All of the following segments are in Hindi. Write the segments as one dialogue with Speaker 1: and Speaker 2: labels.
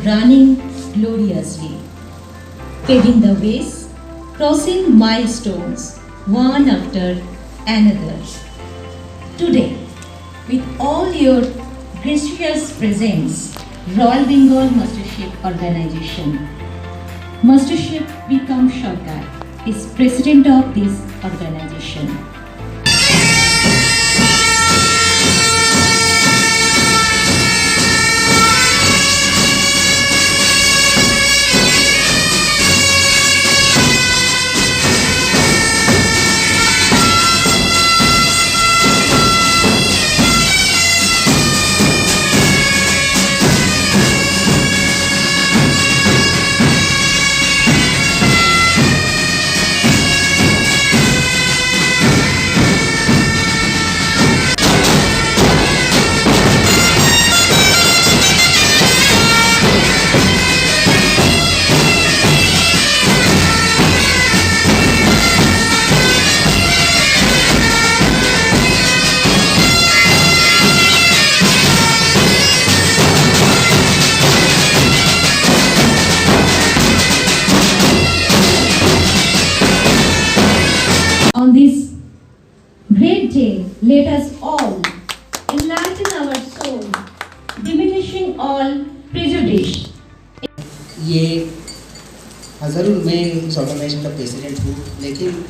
Speaker 1: running gloriously, paving the ways, crossing milestones one after another. Today, with all your gracious presence, Royal Bengal Mastership Organization, Mastership Bikram Sarkar is president of this organization. On this great day, let us all enlighten our soul, diminishing all prejudice.
Speaker 2: ये ज़रूर मैं इस ऑर्गेनाइजेशन का प्रेसिडेंट हूँ, लेकिन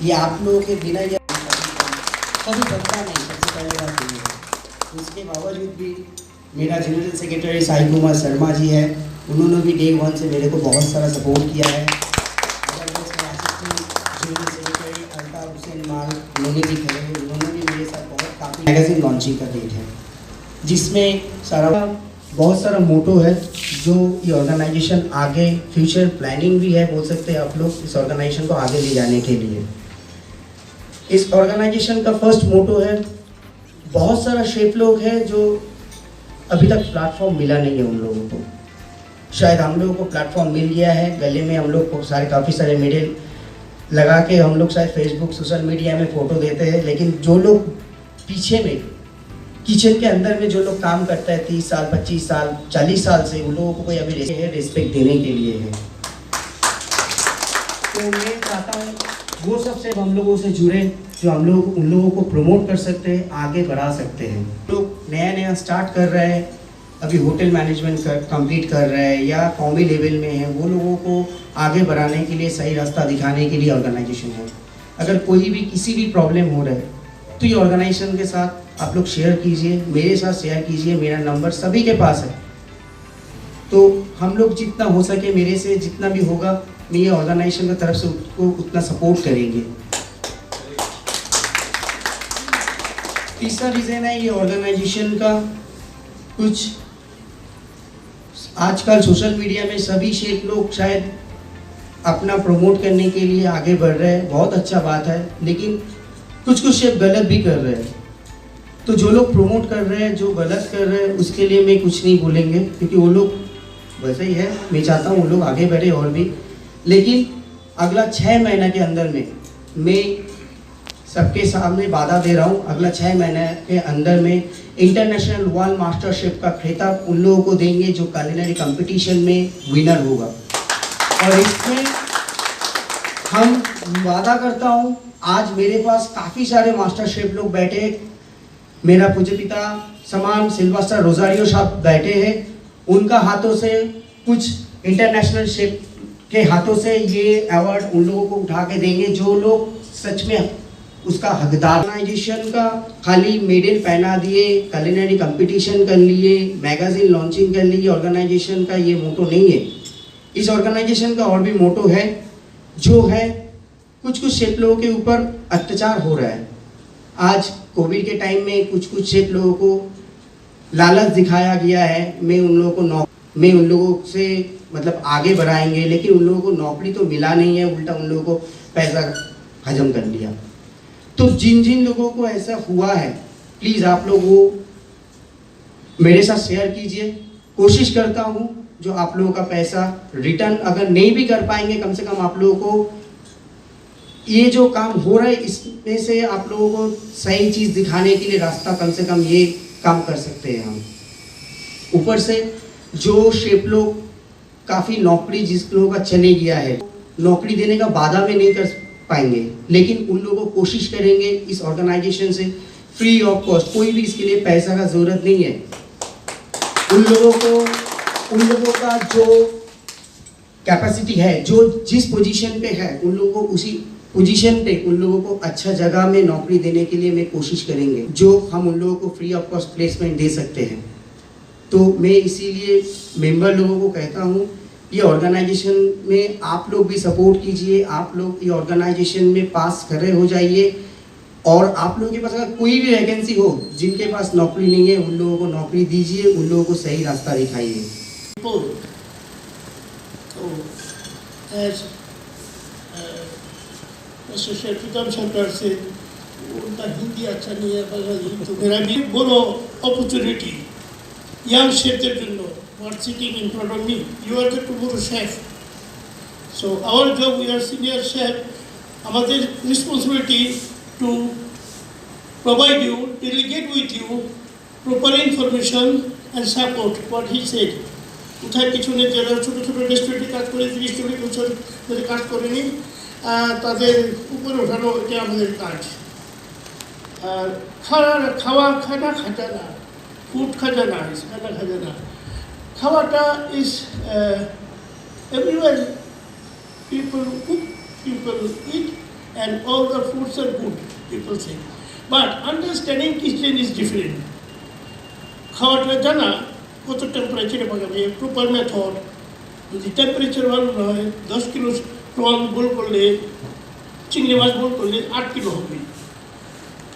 Speaker 2: ये आप लोगों के बिना ये कभी बनता नहीं। सबसे पहले बात ये है। उसके बावजूद भी मेरा जनरल सेक्रेटरी साई कुमार शर्मा जी है, उन्होंने भी डे 1 से मेरे को बहुत सारा सपोर्ट किया है। उन्होंने भी करे, उन्होंने भी मेरे साथ काफ़ी मैगज़ीन लॉन्चिंग का डेट है, जिसमें बहुत सारा मोटो है जो ये ऑर्गेनाइजेशन आगे फ्यूचर प्लानिंग भी है, बोल सकते हैं आप लोग, इस ऑर्गेनाइजेशन को आगे ले जाने के लिए। इस ऑर्गेनाइजेशन का फर्स्ट मोटो है, बहुत सारा शेफ लोग हैं जो अभी तक प्लेटफॉर्म मिला नहीं है उन लोगों को। शायद हम लोगों को प्लेटफॉर्म मिल गया है, गले में हम लोग को काफ़ी सारे मेडल लगा के हम लोग शायद फेसबुक सोशल मीडिया में फ़ोटो देते हैं, लेकिन जो लोग पीछे में किचन के अंदर में जो लोग काम करता है 30 साल 25 साल 40 साल से, उन लोगों को कोई अभी रिस्पेक्ट देने के लिए है। तो मैं चाहता हूँ वो सबसे हम लोगों से जुड़े, जो हम लोग उन लोगों को प्रमोट कर सकते हैं, आगे बढ़ा सकते हैं। लोग नया स्टार्ट कर रहे हैं, अभी होटल मैनेजमेंट कंप्लीट कर रहे हैं या कौमी लेवल में है, वो लोगों को आगे बढ़ाने के लिए सही रास्ता दिखाने के लिए ऑर्गेनाइजेशन है। अगर कोई भी किसी भी प्रॉब्लम हो रहा है तो ये ऑर्गेनाइजेशन के साथ आप लोग शेयर कीजिए, मेरे साथ शेयर कीजिए, मेरा नंबर सभी के पास है। तो हम लोग जितना हो सके मेरे से जितना भी होगा, मैं ये ऑर्गेनाइजेशन की तरफ से उसको उतना सपोर्ट करेंगे। तीसरा रीज़न है ये ऑर्गेनाइजेशन का कुछ आजकल सोशल मीडिया में सभी शेख लोग शायद अपना प्रमोट करने के लिए आगे बढ़ रहे हैं, बहुत अच्छा बात है, लेकिन कुछ शेख गलत भी कर रहे हैं। तो जो लोग प्रमोट कर रहे हैं, जो गलत कर रहे हैं, उसके लिए मैं कुछ नहीं बोलेंगे, क्योंकि वो लोग वैसे ही है। मैं चाहता हूँ वो लोग आगे बढ़े और भी, लेकिन अगला 6 महीना के अंदर में मैं सबके सामने वादा दे रहा हूँ, अगला 6 महीने के अंदर में इंटरनेशनल वर्ल्ड मास्टरशिप का खिताब उन लोगों को देंगे जो कुलिनरी कंपटीशन में विनर होगा। और इसमें हम वादा करता हूँ, आज मेरे पास काफ़ी सारे मास्टर शेफ लोग बैठे, मेरा पूज्य पिता समान सिल्वेस्टर रोजारियो साहब बैठे हैं, उनका हाथों से कुछ इंटरनेशनल शेफ के हाथों से ये अवार्ड उन लोगों को उठा के देंगे जो लोग सच में उसका हकदार। ऑर्गेनाइजेशन का खाली मेडल पहना दिए, कुलिनरी कंपटीशन कर लिए, मैगजीन लॉन्चिंग कर ली, ऑर्गेनाइजेशन का ये मोटो नहीं है। इस ऑर्गेनाइजेशन का और भी मोटो है, जो है कुछ शेफ लोगों के ऊपर अत्याचार हो रहा है। आज कोविड के टाइम में कुछ शेफ लोगों को लालच दिखाया गया है, मैं उन लोगों से मतलब आगे बढ़ाएंगे, लेकिन उन लोगों को नौकरी तो मिला नहीं है, उल्टा उन लोगों को पैसा हजम कर लिया। तो जिन लोगों को ऐसा हुआ है, प्लीज़ आप लोग वो मेरे साथ शेयर कीजिए। कोशिश करता हूँ जो आप लोगों का पैसा रिटर्न अगर नहीं भी कर पाएंगे, कम से कम आप लोगों को ये जो काम हो रहा है इसमें से आप लोगों को सही चीज़ दिखाने के लिए रास्ता कम से कम ये काम कर सकते हैं हम। ऊपर से जो शेफ लोग काफ़ी नौकरी जिस लोगों का चले गया है, नौकरी देने का वादा में नहीं कर पाएंगे, लेकिन उन लोगों को कोशिश करेंगे इस ऑर्गेनाइजेशन से फ्री ऑफ कॉस्ट, कोई भी इसके लिए पैसा का ज़रूरत नहीं है। उन लोगों का जो कैपेसिटी है, जो जिस पोजीशन पे है, उन लोगों को उसी पोजीशन पे उन लोगों को अच्छा जगह में नौकरी देने के लिए मैं कोशिश करेंगे, जो हम उन लोगों को फ्री ऑफ कॉस्ट प्लेसमेंट दे सकते हैं। तो मैं इसीलिए मेंबर लोगों को कहता हूँ, ये ऑर्गेनाइजेशन में आप लोग भी सपोर्ट कीजिए, आप लोग ये ऑर्गेनाइजेशन में पास खड़े हो जाइए, और आप लोगों के पास अगर कोई भी वैकेंसी हो, जिनके पास नौकरी नहीं है, उन लोगों को नौकरी दीजिए, उन लोगों को सही रास्ता दिखाइए।
Speaker 3: प्रीतम सरकार से उनका हिंदी अच्छा नहीं है, तो मेरा भी बोलो अपॉर्चुनिटी young chefদের জন্য who are sitting in front of me, you are the tomorrow chef. So our job, we are senior chef, আমাদের responsibility to provide you, delegate with you proper information and support what he said. কোথায় পিছনে যারা ছোটো ছোটো রেস্টুরেন্টে কাজ করে 30-40 বছর ধরে কাজ করেনি, তাদের উপরে ওঠানো এটা আমাদের কাজ। আর খানা খাজানা, ফুড খাজানা, খানা খাজানা, খাওয়াটা is everywhere people cook, people eat, and all the foods are good, people say. But understanding kitchen is different. খাওয়াটা জানা কত টেম্পারেচারে পাকাবে, প্রপার মেথড। যদি টেম্পারেচার ভালো না হয়, 10 কিলো প্রন বোল করলে, চিংড়ি মাছ বোল করলে 8 কিলো হবে।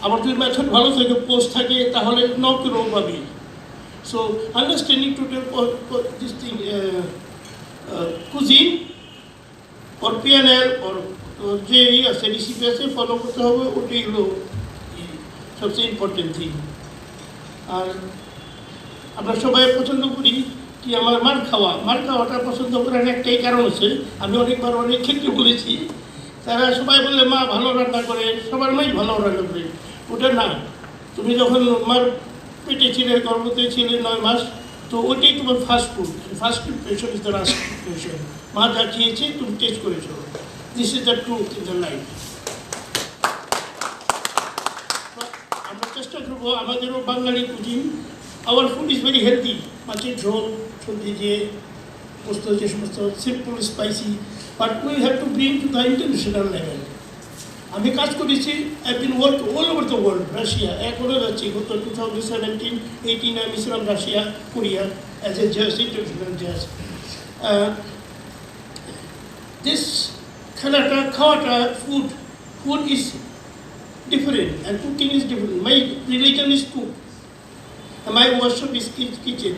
Speaker 3: আবার যদি মেথড ভালো থাকে, পোস্ট থাকে, তাহলে 9 কিলো পাবে। So understanding total this thing cuisine or PNL or যে আছে রেসিপি আছে ফলো করতে হবে, ওটাই হলো সবচেয়ে ইম্পর্টেন্ট থিং। আর আমরা সবাই পছন্দ করি কি আমার মার খাওয়াটা পছন্দ করার একটাই কারণ আছে, আমি অনেকবার অনেক ক্ষেত্রে বলেছি, তারা সবাই বলে মা ভালো রান্না করে, সবার মাই ভালো রান্না করে। ওটা না, তুমি যখন মার পেটে ছিলে, গর্ভবতী ছিলে 9 মাস, তো ওইটাই তোমার first food. First preparation is the last preparation. মা যা খেয়েছে তুমি টেস্ট করেছো, this is the truth in the life. আমরা চেষ্টা করবো আমাদেরও Bengali cuisine, our food is very healthy, মাছের ঝোল, সবজি দিয়ে, পোস্ত, যে সমস্ত simple spicy, but we have to bring to the international level. আমি কাজ করেছি, I been work all over the world. Russia এখনও যাচ্ছি, গত 2017-18 আমি ছিলাম রাশিয়া, কোরিয়া অ্যাজ এ জাজ, ইন্টারন্যাশনাল জাজ। দিস খাওয়াটা food is different and cooking is different. My religion is cook, my workshop is kitchen.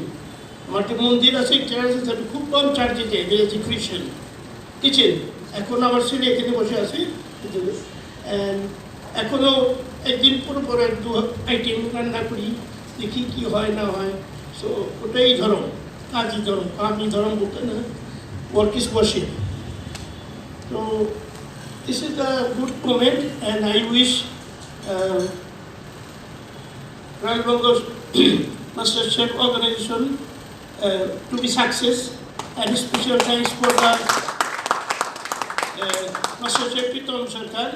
Speaker 3: আমার যে মন্দির আছে, চার্চ আছে, আমি খুব কম চার্জে যাই, যে খ্রিস্টান। কিচেন এখন আমার ছেলে এখানে বসে আছে, এখনও একদিন পরে 2 আইটেম রান্না করি, দেখি কি হয় না হয়। সো ওটাই ধরম, কাজই ধরম, আপনি ধরম বলতে না, ওয়ার্ক ইজ ওয়ার্শিপ। তো this is the good moment and I wish royal Bengal master chef organisation to be success, and special thanks for the Master Chef Pritam Sarkar,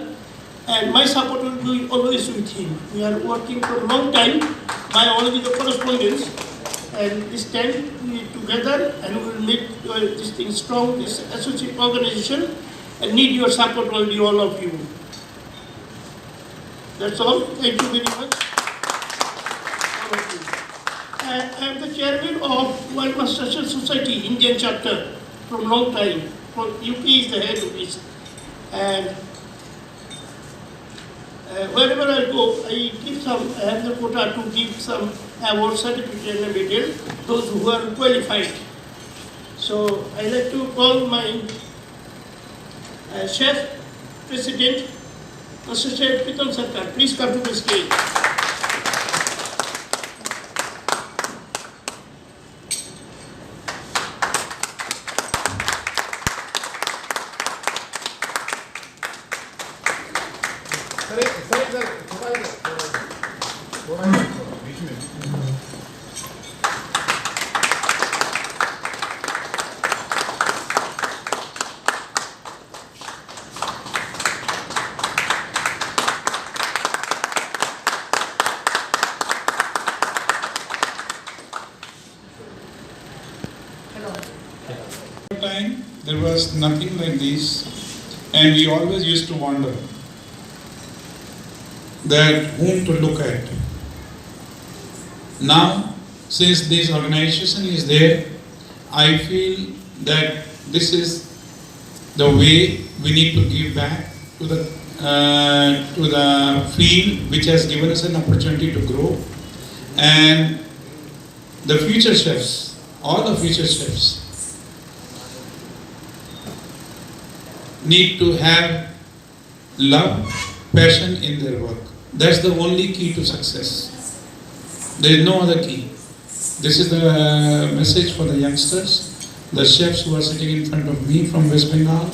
Speaker 3: and my support will be always with him. We are working for a long time by only the correspondence, and this time we together and we will make this thing strong, this associate organization, and need your support, only all of you. That's all. Thank you very much. I am the chairman of World Master Chef Society Indian chapter from long time. From UP is the head of it, and wherever I go, I give some. I have the quota to give some award certificate and medal those who are qualified. So I like to call my chef president, Master Chef Pritam Sarkar. Please come to the stage.
Speaker 4: was nothing like this, and we always used to wonder that whom to look at. Now, since this organization is there, I feel that this is the way we need to give back to the field which has given us an opportunity to grow, and the future chefs, all the future chefs, need to have love, passion in their work. That's the only key to success. There is no other key. This is the message for the youngsters, the chefs who are sitting in front of me from West Bengal.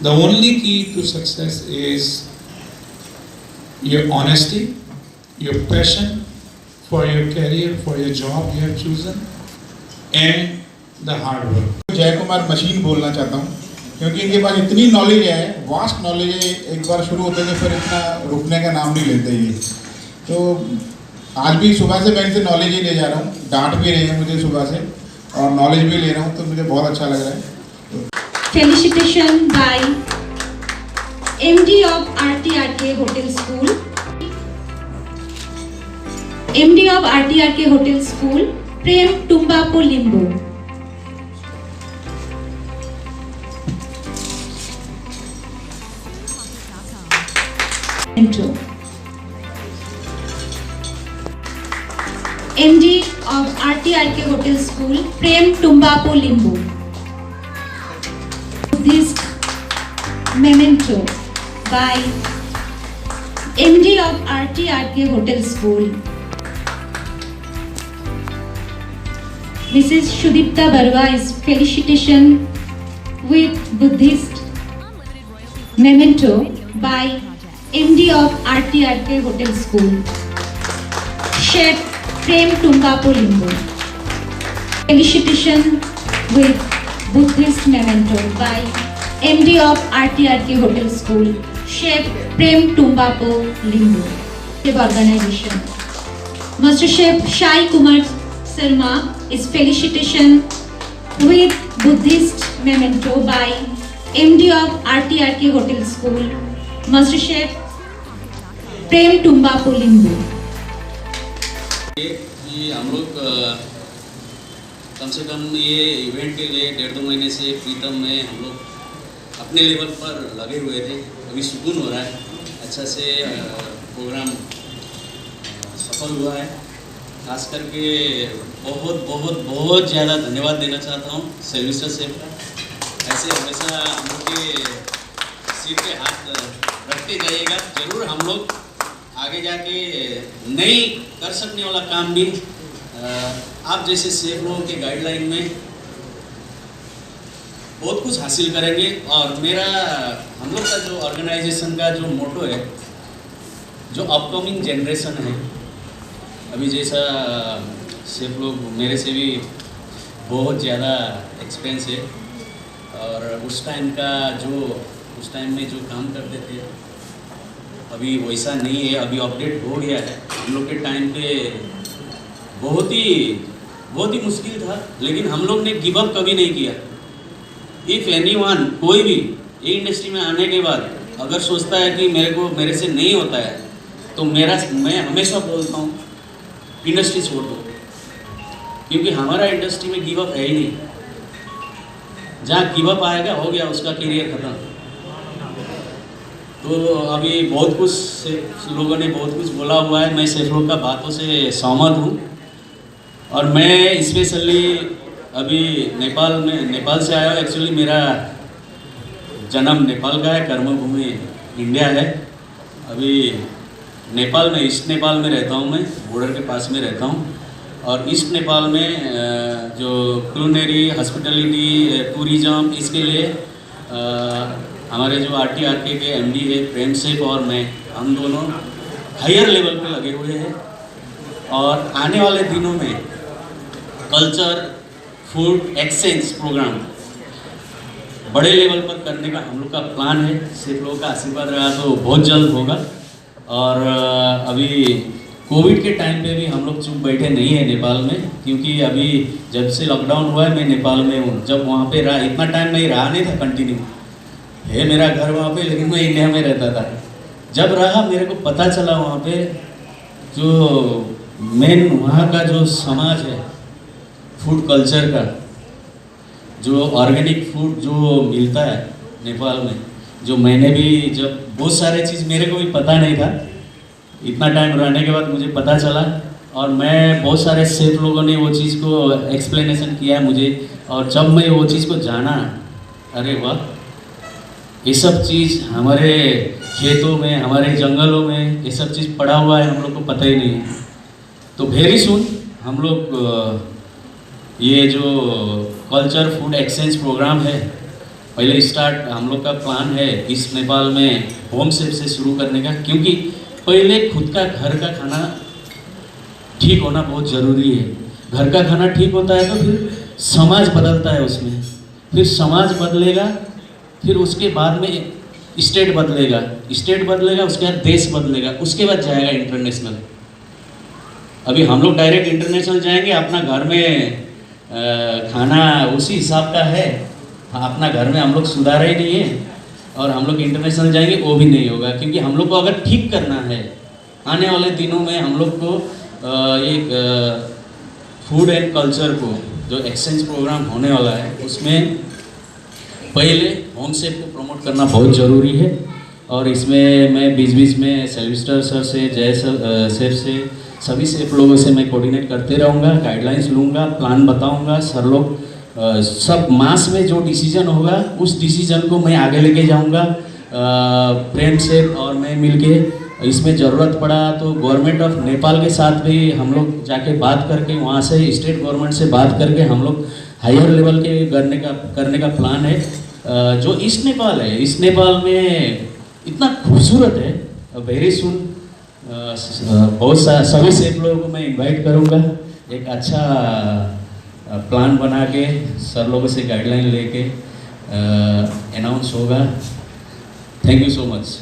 Speaker 4: The only key to success is your honesty, your passion for your career, for your job you have chosen, and the hard work.
Speaker 5: जय कुमार मशीन बोलना चाहता हूँ, क्योंकि इनके पास इतनी नॉलेज है, वास्ट नॉलेज है, एक बार शुरू होते हैं फिर इतना रुकने का नाम नहीं लेते ये। तो आज भी सुबह से मैं इनसे नॉलेज ही ले जा रहा हूँ, डांट भी रहे हैं मुझे सुबह से और नॉलेज भी ले रहा हूँ, तो मुझे बहुत अच्छा लग रहा है।
Speaker 1: Felicitation by MD of RTRK Hotel School. MD of RTRK Hotel School, Prem Tumbapo Limbo. MD of RTRK Hotel School, Prem Tumbapo Limbo. This memento by MD of RTRK Hotel School, Mrs. Shudipta Barwa is felicitation with Buddhist memento by MD of RTRK Hotel School, Chef Prem Tumbapo Limbo. Felicitation with Buddhist memento by MD of RTRK Hotel School, Chef Prem Tumbapo Limbo. Organization. Master Chef Shai Kumar Sharma is felicitation with Buddhist memento by MD of RTRK Hotel School, Master Chef Prem Tumbapo Limbo.
Speaker 6: कि हम लोग कम से कम ये इवेंट के लिए 1.5-2 महीने से प्रीतम में हम लोग अपने लेवल पर लगे हुए थे। अभी सुकून हो रहा है, अच्छा से प्रोग्राम सफल हुआ है। खास करके बहुत बहुत बहुत ज़्यादा धन्यवाद देना चाहता हूँ सर्विसर सेफ का। ऐसे हमेशा हम लोग के सिर पे हाथ रखते जाइएगा, ज़रूर हम लोग आगे जाके नहीं कर सकने वाला काम भी आप जैसे सेफ लोगों के गाइडलाइन में बहुत कुछ हासिल करेंगे। और मेरा हम लोग का जो ऑर्गेनाइजेशन का जो मोटो है, जो अपकमिंग जनरेशन है, अभी जैसा सेफ लोग मेरे से भी बहुत ज़्यादा एक्सपेंस है और उस टाइम में जो काम करते थे अभी वैसा नहीं है, अभी अपडेट हो गया है। हम लोग के टाइम पे बहुत ही मुश्किल था, लेकिन हम लोग ने गिव अप कभी नहीं किया। इफ़ एनीवन, कोई भी ये इंडस्ट्री में आने के बाद अगर सोचता है कि मेरे से नहीं होता है, तो मैं हमेशा बोलता हूँ इंडस्ट्री छोड़ दो, क्योंकि हमारा इंडस्ट्री में गिव अप है ही नहीं। जहाँ गिव अप आएगा हो गया, उसका करियर खत्म। तो अभी बहुत कुछ लोगों ने बहुत कुछ बोला हुआ है, मैं सेफ लोग का बातों से सहमत हूँ। और मैं स्पेशली अभी नेपाल से आया हूँ। एक्चुअली मेरा जन्म नेपाल का है, कर्मभूमि इंडिया है। अभी नेपाल में, ईस्ट नेपाल में रहता हूँ, मैं बॉर्डर के पास में रहता हूँ। और ईस्ट नेपाल में जो क्यूलिनरी, हॉस्पिटलिटी, टूरिज़म, इसके लिए हमारे जो RTRK के MD है प्रेम सेफ और मैं, हम दोनों हायर लेवल पे लगे हुए हैं। और आने वाले दिनों में कल्चर फूड एक्सचेंज प्रोग्राम बड़े लेवल पर करने का हम लोग का प्लान है। सिर्फ लोगों का आशीर्वाद रहा तो बहुत जल्द होगा। और अभी कोविड के टाइम पे भी हम लोग चुप बैठे नहीं है नेपाल में, क्योंकि अभी जब से लॉकडाउन हुआ है मैं नेपाल में हूँ। जब वहाँ पे रहा, इतना टाइम मैं रहा नहीं था कंटिन्यू, है मेरा घर वहाँ पे, लेकिन मैं इंडिया में रहता था। जब रहा मेरे को पता चला वहाँ पे जो मेन वहाँ का जो समाज है फूड कल्चर का, जो ऑर्गेनिक फूड जो मिलता है नेपाल में, जो मैंने भी जब बहुत सारे चीज़ मेरे को भी पता नहीं था, इतना टाइम रहने के बाद मुझे पता चला, और मैं बहुत सारे सेफ लोगों ने वो चीज़ को एक्सप्लेनेशन किया मुझे, और जब मैं वो चीज़ को जाना, अरे वाह, ये सब चीज़ हमारे खेतों में, हमारे जंगलों में ये सब चीज़ पड़ा हुआ है, हम लोग को पता ही नहीं है। तो वेरी सून हम लोग ये जो कल्चर फूड एक्सचेंज प्रोग्राम है, पहले स्टार्ट हम लोग का प्लान है इस नेपाल में होम सेफ से शुरू करने का, क्योंकि पहले खुद का घर का खाना ठीक होना बहुत ज़रूरी है। घर का खाना ठीक होता है तो फिर समाज बदलता है उसमें, फिर समाज बदलेगा, फिर उसके बाद में स्टेट बदलेगा, स्टेट बदलेगा, उसके बाद देश बदलेगा, उसके बाद जाएगा इंटरनेशनल। अभी हम लोग डायरेक्ट इंटरनेशनल जाएंगे, अपना घर में खाना उसी हिसाब का है, अपना घर में हम लोग सुधारा ही नहीं है, और हम लोग इंटरनेशनल जाएंगे वो भी नहीं होगा, क्योंकि हम लोग को अगर ठीक करना है आने वाले दिनों में, हम लोग को एक फूड एंड कल्चर को जो एक्सचेंज प्रोग्राम होने वाला है उसमें पहले होम सेफ को प्रमोट करना बहुत ज़रूरी है। और इसमें मैं बीच बीच में सेल्विस्टर सर से, जय सर से, सभी सेफ लोगों से मैं कोऑर्डिनेट करते रहूँगा, गाइडलाइंस लूँगा, प्लान बताऊँगा। सर लोग सब मास में जो डिसीजन होगा उस डिसीजन को मैं आगे लेके जाऊँगा प्रेम से, और मैं मिलके इसमें ज़रूरत पड़ा तो गवर्नमेंट ऑफ नेपाल के साथ भी हम लोग जाके बात करके, वहाँ से स्टेट गवर्नमेंट से बात करके हम लोग हायर लेवल के करने का प्लान है। जो ईस्ट नेपाल है, ईस्ट नेपाल में इतना खूबसूरत है, वेरी सुन बहुत सभी सेफ लोगों को मैं इनवाइट करूँगा, एक अच्छा प्लान बना के सर लोगों से गाइडलाइन लेके अनाउंस होगा। Thank you so much.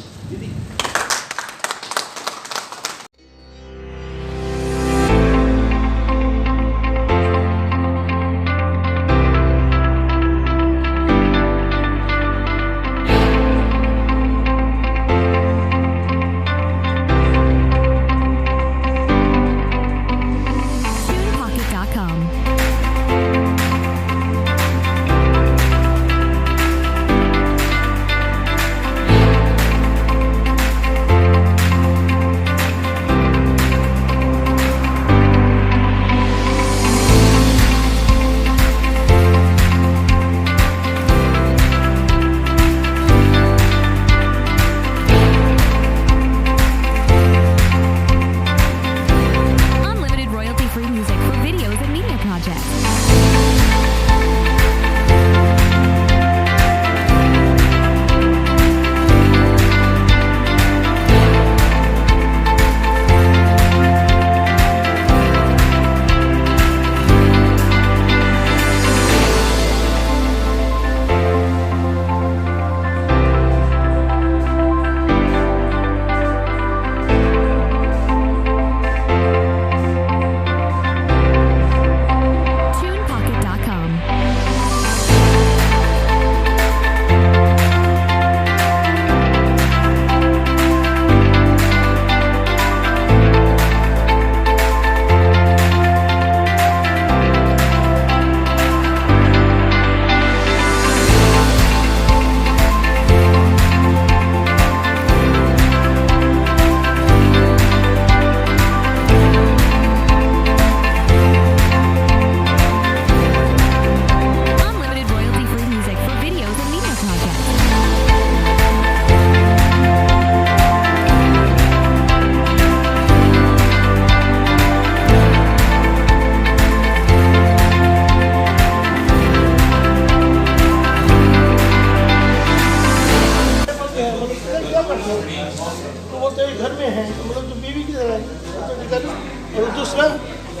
Speaker 3: दूसरा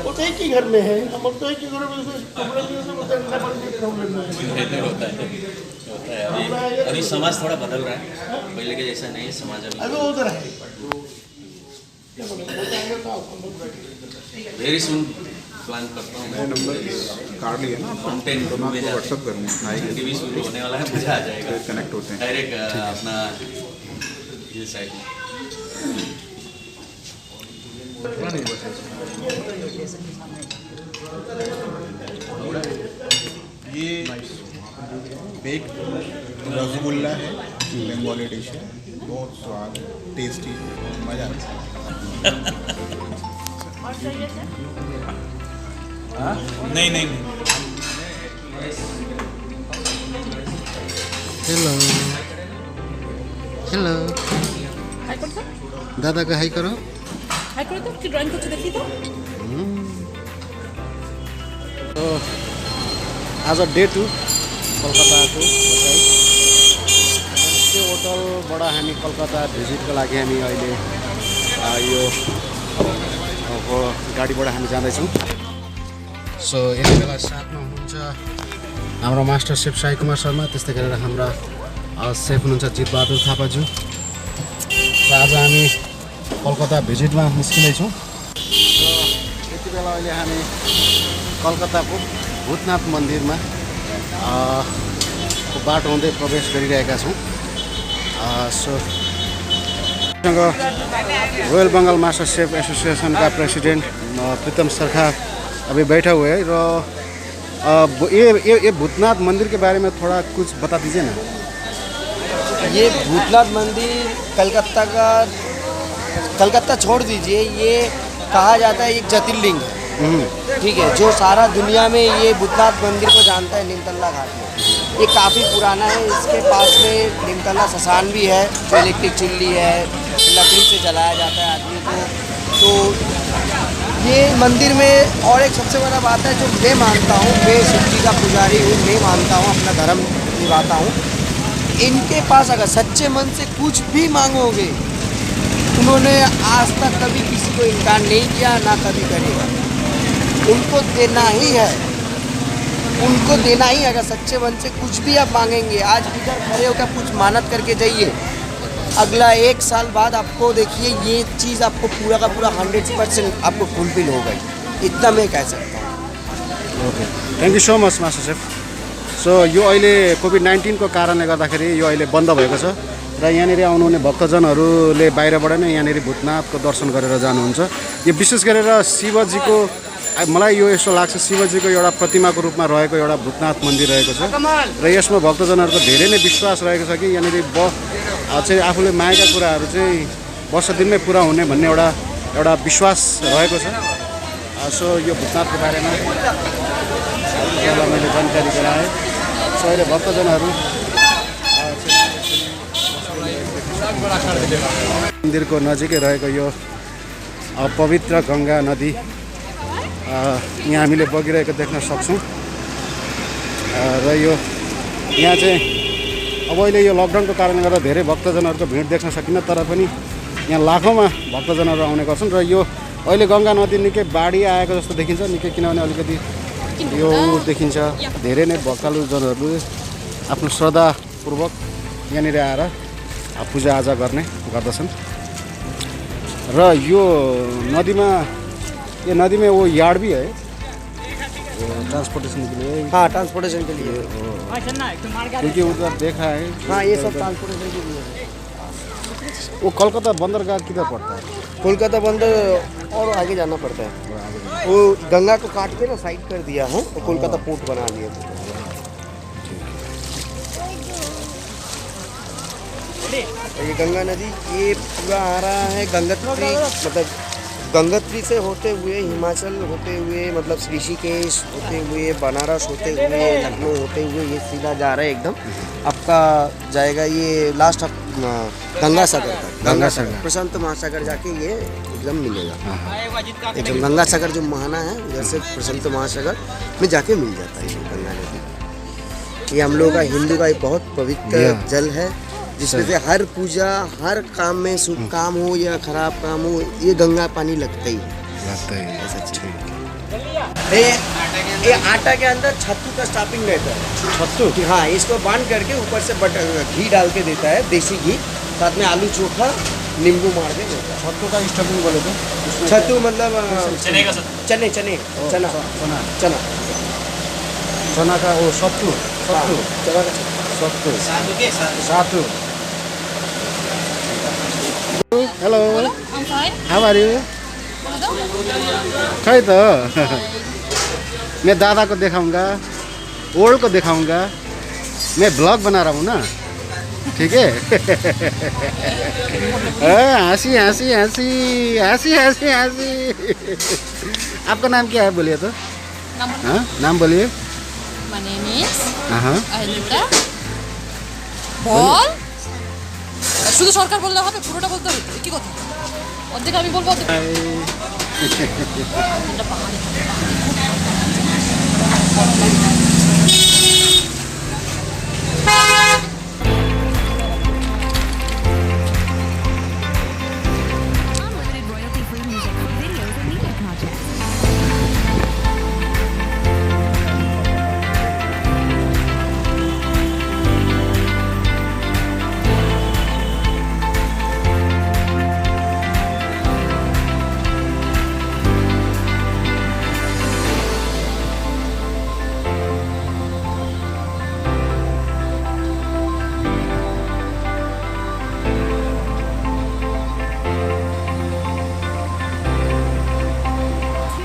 Speaker 3: वो तो एक ही घर में है, हम तो एक ही घर में
Speaker 6: अभी समाज थोड़ा बदल रहा है, पहले के जैसा नहीं है समाज अभी
Speaker 3: उधर है। क्या बोले,
Speaker 6: वेरी सुन प्लान करता हूँ मैं।
Speaker 5: नंबर कार्ड लिया ना आपका,
Speaker 6: माउंटेन
Speaker 5: तो मैं आपको व्हाट्सअप करने आएगी,
Speaker 6: टीवी शुरू होने वाला है, मजा आ जाएगा।
Speaker 5: कनेक्ट होते हैं।
Speaker 6: डायरेक्ट अपना ये साइड
Speaker 5: ये बेक रसगुल्ला है, बंगाली डिश है, बहुत स्वाद टेस्टी, मज़ा आता है।
Speaker 4: नहीं नहीं
Speaker 7: हेलो हेलो
Speaker 8: हाई করতো
Speaker 7: दादाको हाई करो।
Speaker 8: হাই করতো কি ড্রয়িং করছো দেখি তো
Speaker 7: तो आज डे 2 कलकत्ताको त्यो होटलबाट हामी कलकत्ता भिजिटको लागि हामी अहिले यो गाडीबाट हामी जाँदैछौँ। सो यति बेला साथमा हुनुहुन्छ हाम्रो मास्टर सेफ साई कुमार शर्मा, त्यस्तै गरेर हाम्रा सेफ हुनुहुन्छ जितबहादुर थापाज्यू। सो आज हामी कलकत्ता भिजिटमा निस्किँदैछौँ। र यति बेला अहिले हामी कलकत्ताको भूतनाथ मन्दिरमा बाटो हुँदै प्रवेश गरिरहेका छौँ। So royal Bengal master chef association का प्रेसिडेंट प्रीतम सरखा अभी बैठा हुआ है। ये भूतनाथ मंदिर के बारे में थोड़ा कुछ बता दीजिए ना।
Speaker 9: ये भूतनाथ मंदिर कलकत्ता छोड़ दीजिए, ये कहा जाता है एक ज्योतिर्लिंग है, ठीक है, जो सारा दुनिया में ये भूतनाथ मंदिर को जानता है नीमतल्ला घाट में। ये काफ़ी पुराना है। इसके पास में नीमतल्ला शसान भी है, जो इलेक्ट्रिक चुल्ली है, लकड़ी से जलाया जाता है आदमी को। तो ये मंदिर में और एक सबसे बड़ा बात है जो मैं मानता हूँ, मैं शिव जी का पुजारी हूँ, मैं मानता हूँ, अपना धर्म निभाता हूँ। इनके पास अगर सच्चे मन से कुछ भी मांगोगे, उन्होंने आज तक कभी किसी को इनकार नहीं किया, ना कभी करेगा। उनको देना ही है, उनको देना ही है। अगर सच्चे मन से कुछ भी आप मांगेंगे, आज इधर खड़े होकर कुछ मानत करके जाइए, अगला 1 साल बाद आपको देखिए ये चीज़ आपको पूरा का पूरा 100% आपको फुलफिल हो गई। इतना मैं कह सकता हूँ।
Speaker 7: Okay, thank you so much master chef. So यो अहिले कोभिड-19 को कारणले गर्दाखेरि यो अहिले बन्द भएको छ र यहाँनिर आउनुहुने भक्तजनहरूले बाहिरबाट नै यहाँनिर भूतनाथको दर्शन गरेर जानुहुन्छ। यो विशेष गरेर शिवजीको, मलाई यो यस्तो लाग्छ, शिवजीको एउटा प्रतिमाको रूपमा रहेको एउटा भूतनाथ मन्दिर रहेको छ र यसमा भक्तजनहरूको धेरै नै विश्वास रहेको छ कि यहाँनिर चाहिँ आफूले मागेका कुराहरू चाहिँ वर्ष दिनमै पुरा हुने भन्ने एउटा विश्वास रहेको छ। सो यो भूतनाथको बारेमा मैले जानकारी गराएँ। सो अहिले भक्तजनहरू मन्दिरको नजिकै रहेको यो पवित्र गङ्गा नदी यहाँ हामीले बगिरहेको देख्न सक्छौँ। र यो यहाँ चाहिँ अब अहिले यो लकडाउनको कारणले गर्दा धेरै भक्तजनहरूको भिड देख्न सकिन्न, तर पनि यहाँ लाखौँमा भक्तजनहरू आउने गर्छन्। र यो अहिले गङ्गा नदी निकै बाढी आएको जस्तो देखिन्छ, निकै, किनभने अलिकति यो देखिन्छ। धेरै नै भक्तालुजनहरू आफ्नो श्रद्धापूर्वक यहाँनिर आएर पूजाआजा गर्ने गर्दछन्। र यो नदीमा वो यार्ड भी है ट्रांसपोर्टेशन के लिए।
Speaker 9: हाँ, ट्रांसपोर्टेशन के लिए।
Speaker 7: क्योंकि उधर देखा है।
Speaker 9: हाँ, ये सब ट्रांसपोर्टेशन के लिए।
Speaker 7: वो कोलकाता बंदरगाह किधर पड़ता है?
Speaker 9: कोलकाता बंदर और आगे जाना पड़ता है। वो गंगा को काट के ना साइड कर दिया है, तो कोलकाता पोर्ट बना लिया। ये गंगा नदी ये पूरा आ रहा है गंगोत्री, मतलब गंगोत्री से होते हुए हिमाचल होते हुए, मतलब ऋषिकेश होते हुए, बनारस होते हुए, लखनऊ होते हुए, ये सीधा जा रहा है एकदम। आपका जाएगा ये लास्ट गंगा सागर तक।
Speaker 7: गंगा सागर,
Speaker 9: प्रशांत महासागर जाके ये एकदम मिलेगा। एकदम गंगा सागर जो महाना है उधर से प्रशांत महासागर में जाके मिल जाता है ये गंगा नदी। ये हम लोग का हिंदू का एक बहुत पवित्र जल है, जिसमें से हर पूजा, हर काम में, शुभ काम हो या खराब काम हो, ये गंगा पानी लगता ही है। ऐसा चीज। ये आटा के अंदर छत्तू का स्टफिंग रहता है। छत्तू? हाँ, इसको बांध करके ऊपर से घी डाल के देता है, देसी घी, साथ में आलू चोखा नींबू मार के देता है।
Speaker 7: सत्तू का स्टफिंग बोले तो
Speaker 9: सत्तू मतलब
Speaker 6: चने का
Speaker 9: चने चने चना
Speaker 7: चना
Speaker 9: चना
Speaker 7: चना का वो सत्तू सत्तू
Speaker 9: चना का
Speaker 7: सत्तू
Speaker 6: साधु के
Speaker 7: सातू hello
Speaker 8: I'm fine.
Speaker 7: How are you
Speaker 8: बोलो तो
Speaker 7: खै तो मैं दादा को दिखाऊंगा ओल्ड को दिखाऊंगा मैं ब्लॉग बना रहा हूँ ना ठीक है हंसी हंसी हंसी हंसी हंसी हंसी आपका नाम क्या है बोलिए तो
Speaker 8: Number
Speaker 7: हाँ नाम बोलिए
Speaker 8: My name is
Speaker 7: हाँ
Speaker 8: Aelita. বল শুধু সরকার বললে হবে পুরোটা বলতে হবে কি কথা অর্ধেক আমি বলবো অর্ধেক এটা পাহাড়ি
Speaker 10: Unlimited royalty-free music for videos and media projects.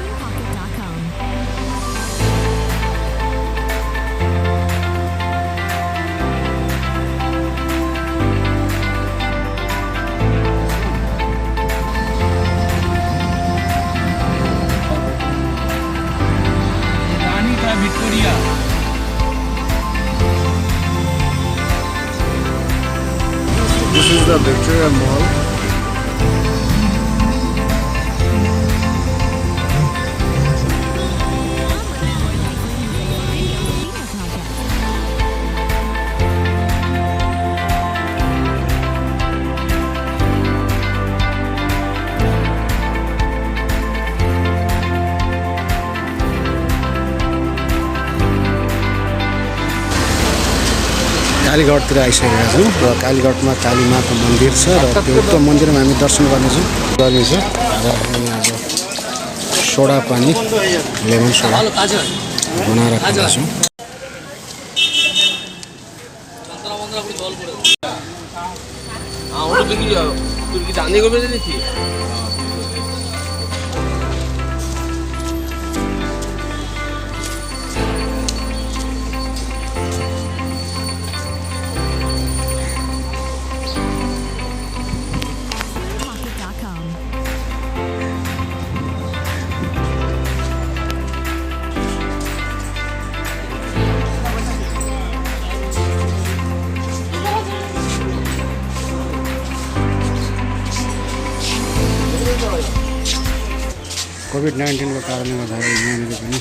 Speaker 10: TunePocket.com.
Speaker 6: रानी का Victoria
Speaker 7: This is the Victoria Mall. कालीगढतिर आइसकेका छौँ र कालीगढमा काली माको मन्दिर छ र त्यो उक्त मन्दिरमा हामी दर्शन गर्नेछौँ गर्नेछ र यहाँ अब सोडा पानी लेमन सोडा बनाएर खाँदैछौँ
Speaker 9: ওটা বিক্রি হবে তুই কি চাঁদি করবে দেখি
Speaker 10: TunePocket.com.
Speaker 7: कोभिड-19 को कारणले गर्दाखेरि यहाँनिर पनि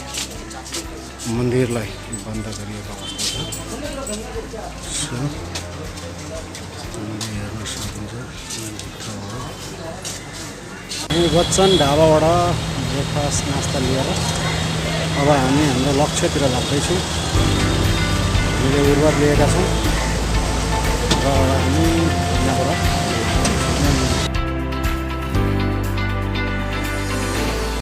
Speaker 7: मन्दिरलाई बन्द गरिएको अवस्था छ हेर्न सकिन्छ हामी बच्चन ढाबाबाट ब्रेकफास्ट नास्ता लिएर अब हामी हाम्रो लक्ष्यतिर लाग्दैछौँ हामीले उर्वर लिएका छौँ र हामी यहाँबाट